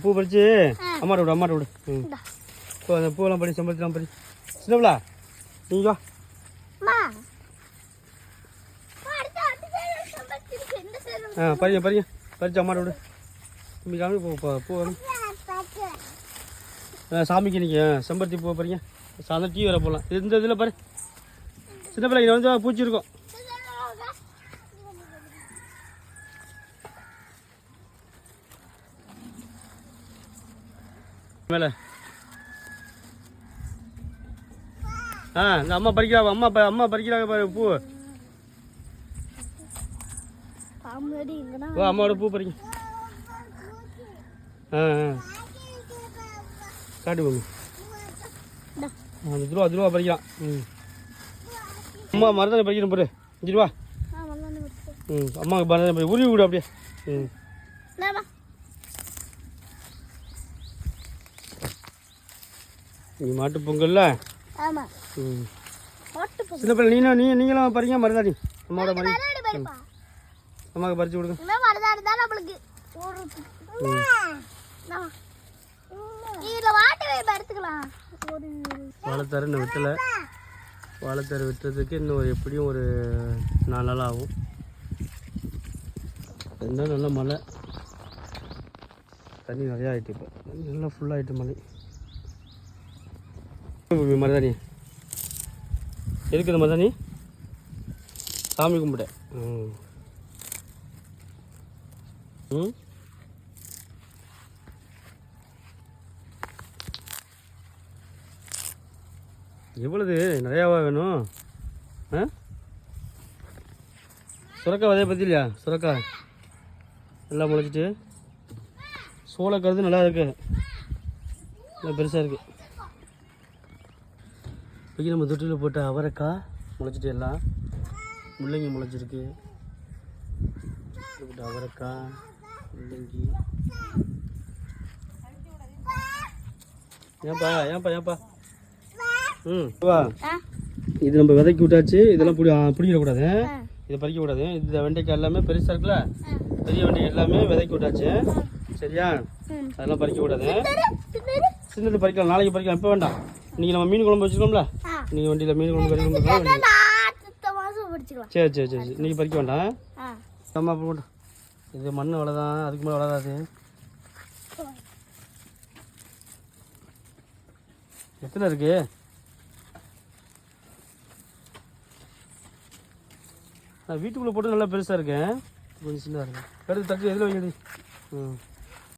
பூ பறிச்சு அம்மாட்ட விடு பூ அந்த பூவெல்லாம் பறி செம்பருத்திலாம் பறி சின்னவளா நீங்க பறிங்க பறிச்சு அம்மாட்ட விடு தம்பி காமி பூ சாமிக்கு இன்னைக்கு செம்பருத்தி பூ பறிங்க சாயந்தரம் டீ வர போகலாம் இந்த இதில் பாரு சின்ன பிள்ளைங்க வந்து பூச்சி இருக்கும் மேலே இந்த அம்மா பறிக்கிறாங்க அம்மா பறிக்கிறாங்க பாரு பூ அம்மாவோட பூ பறிக்க காட்டு போங்க துருவா பறிக்கலாம் அம்மா மருதாணி பறிக்கணும் பாரு 5 ரூபா அம்மாவுக்கு மருதாணி பறி உருவி விடு அப்படியே நீ மாட்டு பொங்கல்ல சின்ன பிள்ளை நீங்களும் பறிங்க மருதாணி அம்மாவோட மாதிரி அம்மாவுக்கு பறிச்சு கொடுங்க வாழைத்தாரு வெட்டலை வாழைத்தாரு வெட்டுறதுக்கு இன்னும் எப்படியும் ஒரு 4 நாள் ஆகும் என்ன நல்ல மழை தண்ணி நிறையா ஆகிட்டு இப்போ நல்லா ஃபுல்லாகிட்டு மழை மருதாணி எதுக்கு இந்த மருதாணி சாமி கும்பிட எவ்வளவு நிறையாவா வேணும் சுரக்காய் விதைய பற்றி இல்லையா சுரக்காய் நல்லா முளைச்சிட்டு சோளக்கருது நல்லா இருக்கு நல்லா பெருசாக இருக்குது இப்போ நம்ம தொட்டியில் போட்ட அவரைக்காய் முளைச்சிட்டு எல்லாம் முள்ளங்கி முளைச்சிருக்கு போட்ட அவரைக்காய் முள்ளங்கி ஏன்பா வா இது நம்ம விதைக்கி விட்டாச்சு இதெல்லாம் பிடிக்கிடக்கூடாது இதை பறிக்கக்கூடாது இந்த வெண்டைக்காய் எல்லாமே பெருசாக இருக்குல்ல பெரிய வெண்டைக்காய் எல்லாமே விதைக்கி விட்டாச்சு சரியா அதெல்லாம் பறிக்கக்கூடாது சின்னது பறிக்கலாம் நாளைக்கு பறிக்கலாம் இப்போ வேண்டாம் இன்னைக்கு நம்ம மீன் குழம்பு வச்சுக்கோம்ல இன்னைக்கு வண்டியில் மீன் குழம்பு கறி குழம்பு சரி இன்னைக்கு பறிக்க வேண்டாம் அம்மா போட்டோம் இது மண் வளதான் அதுக்கு மேலே வளராது எத்தனை இருக்கு வீட்டுக்குள்ளே போட்டு நல்லா பெருசாக இருக்கேன் கொஞ்சம் சின்னதாக இருக்கு எடுத்து தட்டு எதில் வைக்கிறது